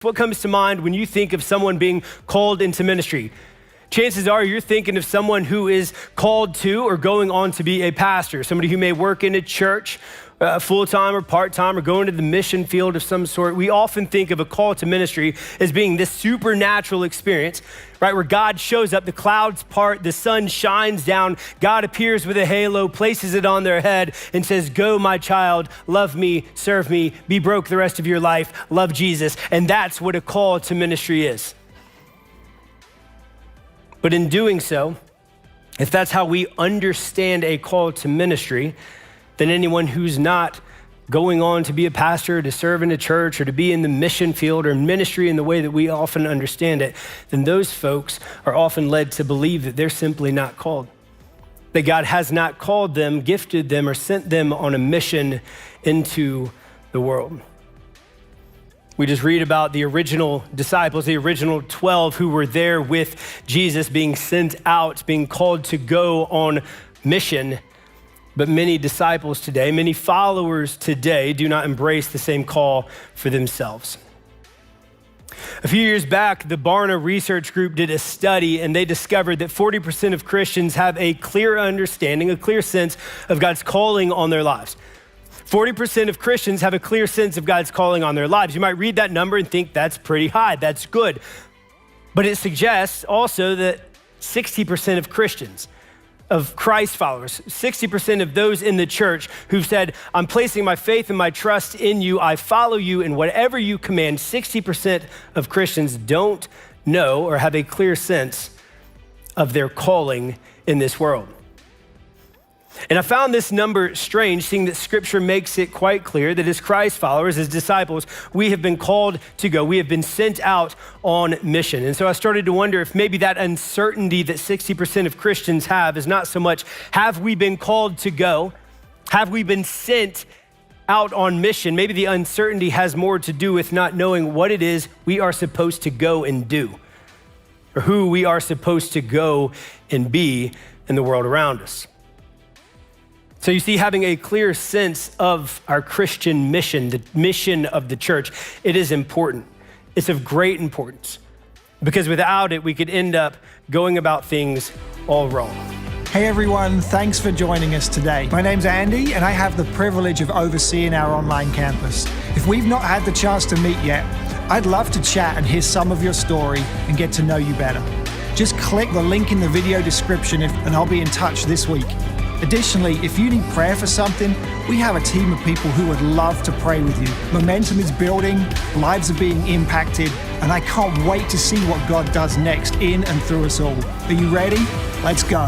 What comes to mind when you think of someone being called into ministry? Chances are you're thinking of someone who is called to or going on to be a pastor, somebody who may work in a church full-time or part-time or go into the mission field of some sort. We often think of a call to ministry as being this supernatural experience, right? Where God shows up, the clouds part, the sun shines down, God appears with a halo, places it on their head and says, "Go, my child, love me, serve me, be broke the rest of your life, love Jesus." And that's what a call to ministry is. But in doing so, if that's how we understand a call to ministry, then anyone who's not going on to be a pastor, to serve in a church, or to be in the mission field or ministry in the way that we often understand it, then those folks are often led to believe that they're simply not called, that God has not called them, gifted them, or sent them on a mission into the world. We just read about the original disciples, the original 12 who were there with Jesus being sent out, being called to go on mission. But many disciples today, many followers today do not embrace the same call for themselves. A few years back, the Barna Research Group did a study and they discovered that 40% of Christians have a clear understanding, a clear sense of God's calling on their lives. 40% of Christians have a clear sense of God's calling on their lives. You might read that number and think that's pretty high, that's good. But it suggests also that 60% of Christians, of Christ followers, 60% of those in the church who've said, "I'm placing my faith and my trust in you, I follow you in whatever you command," 60% of Christians don't know or have a clear sense of their calling in this world. And I found this number strange, seeing that Scripture makes it quite clear that as Christ followers, as disciples, we have been called to go. We have been sent out on mission. And so I started to wonder if maybe that uncertainty that 60% of Christians have is not so much, have we been called to go? Have we been sent out on mission? Maybe the uncertainty has more to do with not knowing what it is we are supposed to go and do, or who we are supposed to go and be in the world around us. So you see, having a clear sense of our Christian mission, the mission of the church, it is important. It's of great importance, because without it, we could end up going about things all wrong. Hey everyone, thanks for joining us today. My name's Andy, and I have the privilege of overseeing our online campus. If we've not had the chance to meet yet, I'd love to chat and hear some of your story and get to know you better. Just click the link in the video description and I'll be in touch this week. Additionally, if you need prayer for something, we have a team of people who would love to pray with you. Momentum is building, lives are being impacted, and I can't wait to see what God does next in and through us all. Are you ready? Let's go.